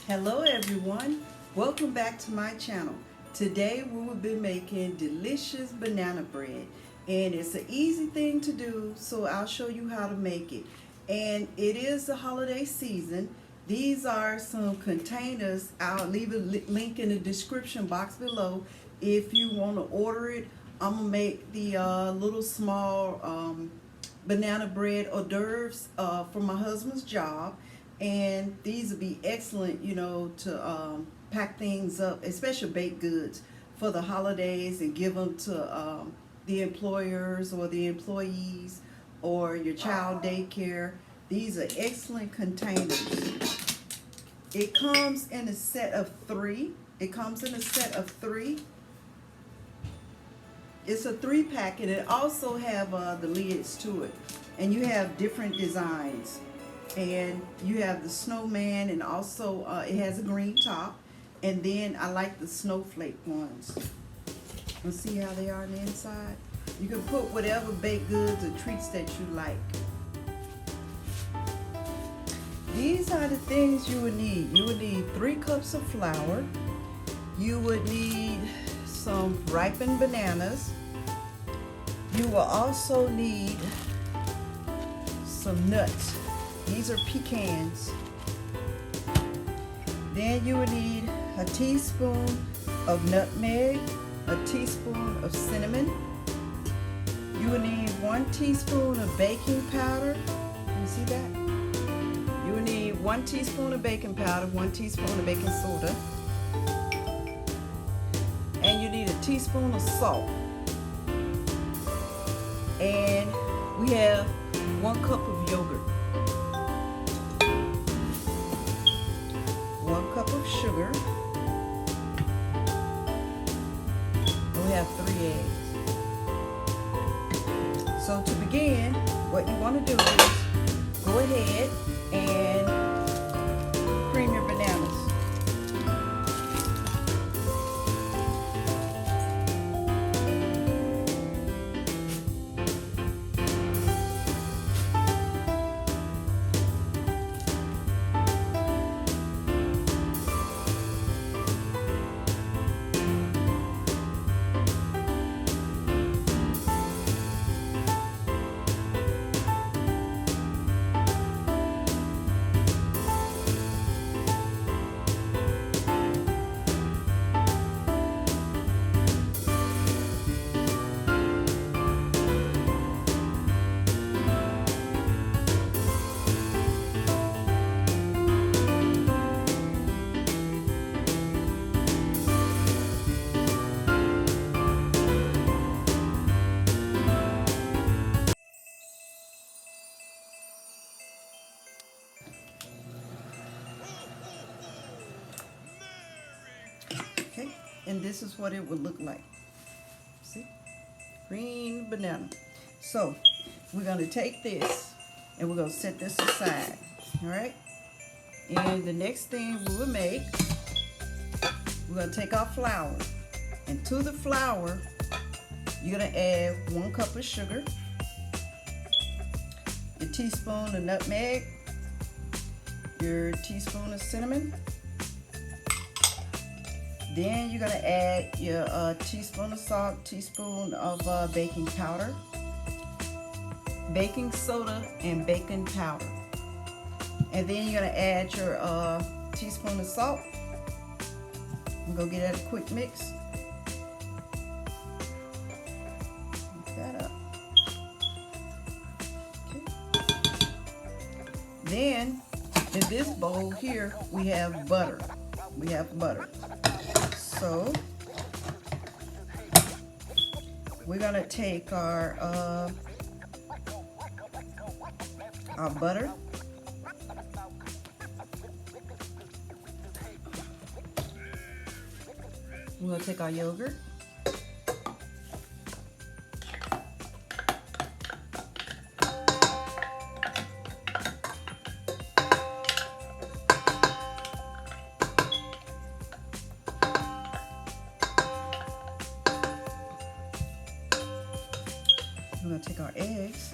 Hello everyone, welcome back to my channel. Today we will be making delicious banana bread, and it's an easy thing to do, so I'll show you how to make it. And it is the holiday season. These are some containers. I'll leave a link in the description box below if you want to order it. I'm gonna make the little small banana bread hors d'oeuvres for my husband's job. And these would be excellent, to pack things up, especially baked goods for the holidays, and give them to the employers or the employees or your child daycare. These are excellent containers. It comes in a set of 3. It's a 3-pack, and it also have the lids to it. And you have different designs. And you have the snowman, and also it has a green top. And then I like the snowflake ones. And see how they are on the inside? You can put whatever baked goods or treats that you like. These are the things you would need. You would need 3 cups of flour. You would need some ripened bananas. You will also need some nuts. These are pecans. Then you would need a teaspoon of nutmeg, a teaspoon of cinnamon. You would need 1 teaspoon of baking powder. Can you see that? You would need 1 teaspoon of baking powder, 1 teaspoon of baking soda. And you need a teaspoon of salt. And we have 1 cup of yogurt. 1 cup of sugar. And we have 3 eggs. So to begin, what you want to do is go ahead and cream your bananas. Okay, and this is what it would look like. See? Green banana. So, we're going to take this and we're going to set this aside. Alright? And the next thing we will make, we're going to take our flour. And to the flour, you're going to add 1 cup of sugar, your teaspoon of nutmeg, your teaspoon of cinnamon. Then you're going to add your teaspoon of salt, teaspoon of baking powder, baking soda, and baking powder. And then you're going to add your teaspoon of salt. I'm going to get that a quick mix. Mix that up. Okay. Then in this bowl here we have butter. So we're gonna take our butter. We're gonna take our yogurt. We're going to take our eggs.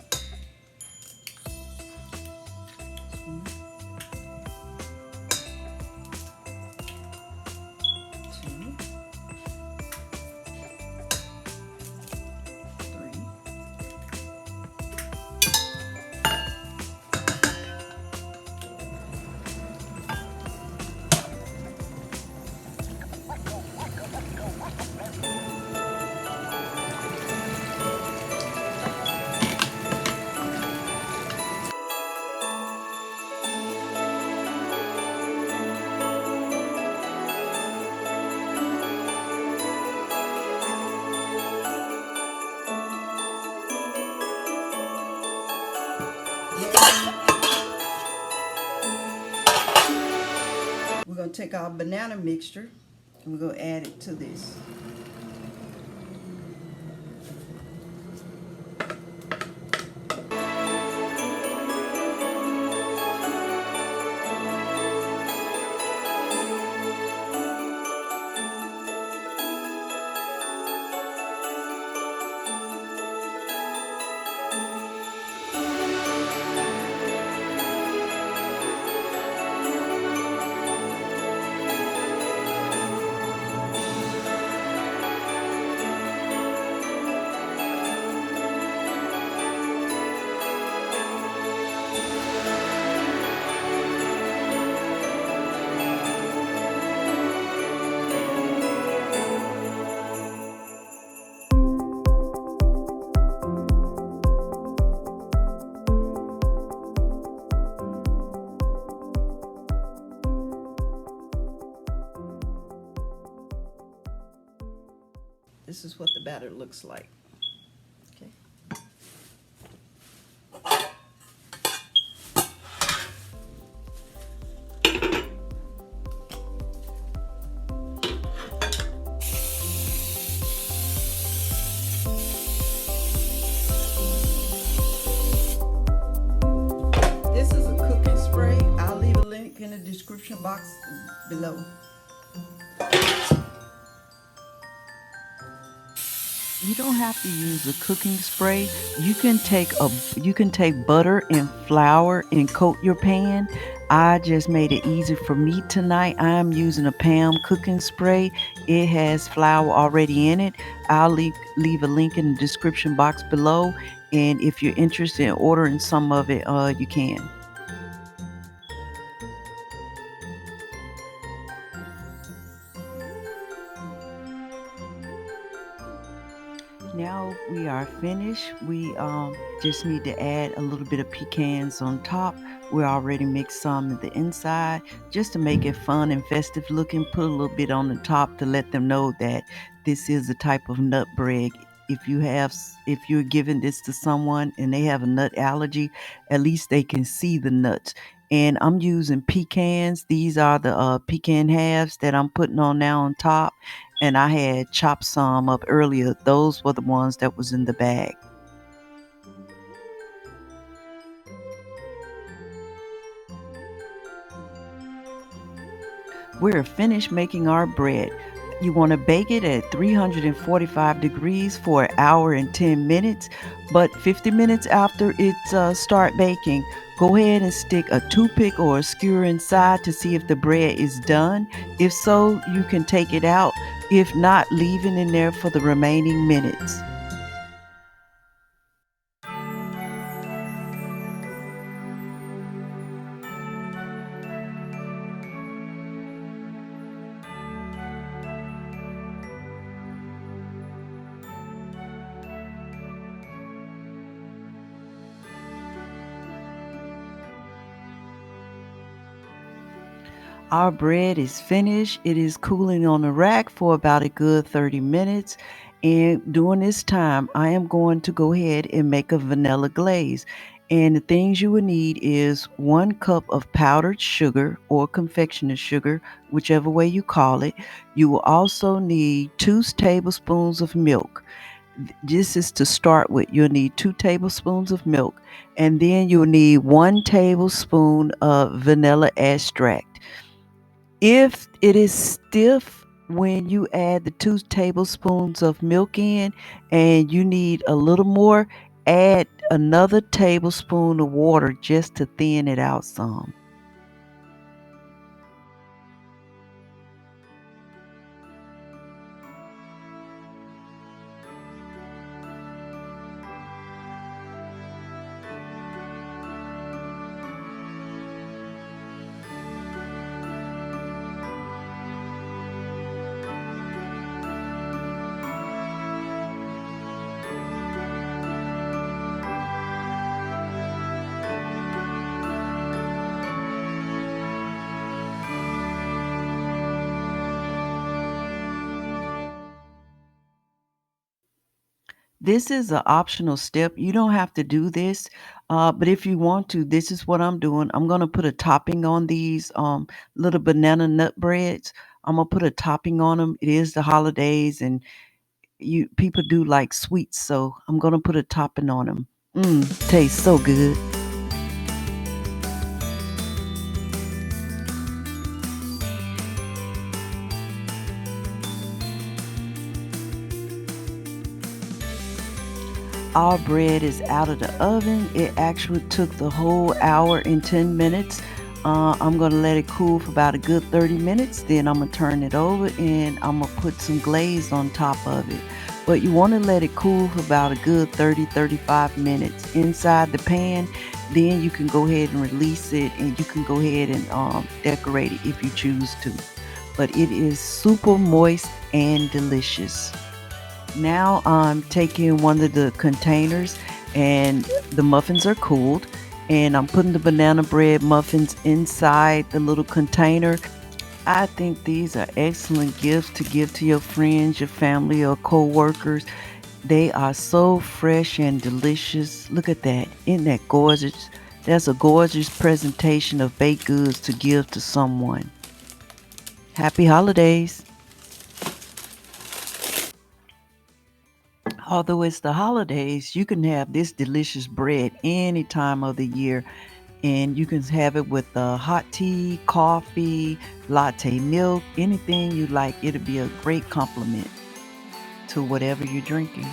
to take our banana mixture and we're going to add it to this. This is what the batter looks like. Okay. This is a cooking spray. I'll leave a link in the description box below. You don't have to use a cooking spray. You can take butter and flour and coat your pan. I just made it easy for me tonight. I'm using a Pam cooking spray. It has flour already in it. I'll leave a link in the description box below. And if you're interested in ordering some of it, you can. Now we are finished. We just need to add a little bit of pecans on top. We already mixed some in the inside just to make it fun and festive looking. Put a little bit on the top to let them know that this is a type of nut bread. If you're giving this to someone and they have a nut allergy, at least they can see the nuts. And I'm using pecans. These are the pecan halves that I'm putting on now on top. And I had chopped some up earlier. Those were the ones that was in the bag. We're finished making our bread. You want to bake it at 345 degrees for an hour and 10 minutes, but 50 minutes after it's start baking, go ahead and stick a toothpick or a skewer inside to see if the bread is done. If so, you can take it out. If not, leave it in there for the remaining minutes. Our bread is finished. It is cooling on the rack for about a good 30 minutes. And during this time, I am going to go ahead and make a vanilla glaze. And the things you will need is 1 cup of powdered sugar or confectioner sugar, whichever way you call it. You will also need 2 tablespoons of milk. This is to start with. You'll need 2 tablespoons of milk. And then you'll need 1 tablespoon of vanilla extract. If it is stiff when you add the 2 tablespoons of milk in and you need a little more, add another tablespoon of water just to thin it out some. This is an optional step. You don't have to do this, but if you want to, this is what I'm doing. I'm gonna put a topping on these little banana nut breads. I'm gonna put a topping on them. It is the holidays, and you people do like sweets, so I'm gonna put a topping on them. Tastes so good. Our bread is out of the oven. It actually took the whole hour and 10 minutes. I'm going to let it cool for about a good 30 minutes. Then I'm going to turn it over and I'm going to put some glaze on top of it. But you want to let it cool for about a good 30-35 minutes inside the pan. Then you can go ahead and release it and you can go ahead and decorate it if you choose to. But it is super moist and delicious. Now I'm taking one of the containers and the muffins are cooled, and I'm putting the banana bread muffins inside the little container. I think these are excellent gifts to give to your friends, your family, or co-workers. They are so fresh and delicious. Look at that. Isn't that gorgeous? That's a gorgeous presentation of baked goods to give to someone. Happy holidays. Although it's the holidays, you can have this delicious bread any time of the year, and you can have it with hot tea, coffee, latte milk, anything you like. It'll be a great compliment to whatever you're drinking.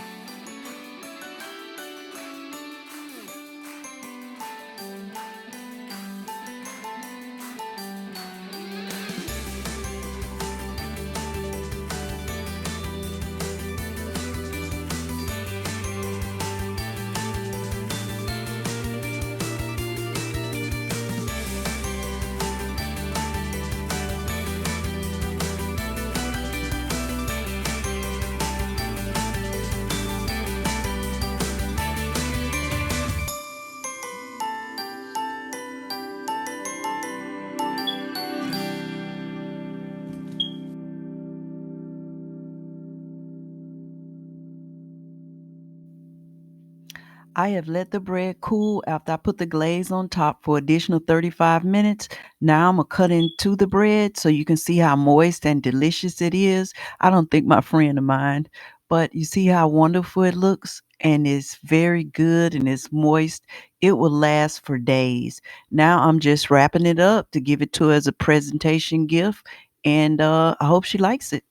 I have let the bread cool after I put the glaze on top for additional 35 minutes. Now I'm going to cut into the bread so you can see how moist and delicious it is. I don't think my friend of mine, but you see how wonderful it looks, and it's very good and it's moist. It will last for days. Now I'm just wrapping it up to give it to her as a presentation gift, and I hope she likes it.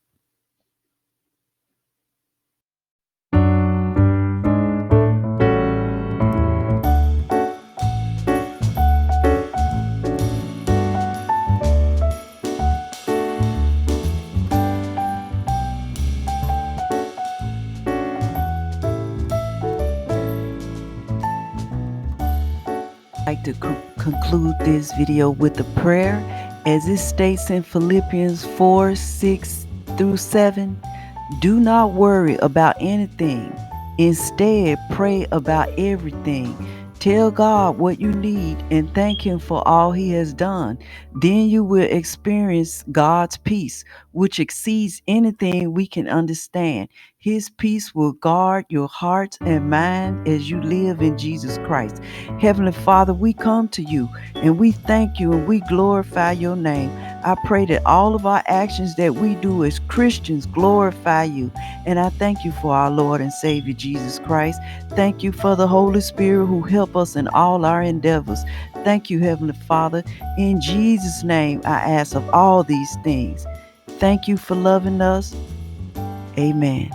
Like to conclude this video with a prayer as it states in Philippians 4:6-7. Do not worry about anything. Instead, pray about everything. Tell God what you need and thank Him for all He has done. Then you will experience God's peace, which exceeds anything we can understand. His peace will guard your hearts and mind as you live in Jesus Christ. Heavenly Father, we come to you and we thank you and we glorify your name. I pray that all of our actions that we do as Christians glorify you. And I thank you for our Lord and Savior Jesus Christ. Thank you for the Holy Spirit who help us in all our endeavors. Thank you, Heavenly Father. In Jesus' name, I ask of all these things. Thank you for loving us. Amen.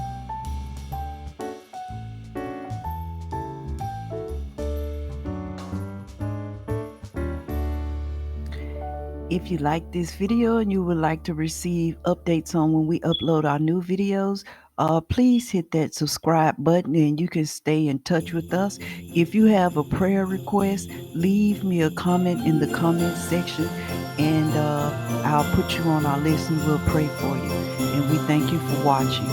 If you like this video and you would like to receive updates on when we upload our new videos, please hit that subscribe button and you can stay in touch with us. If you have a prayer request, leave me a comment in the comment section, and I'll put you on our list and we'll pray for you. And we thank you for watching.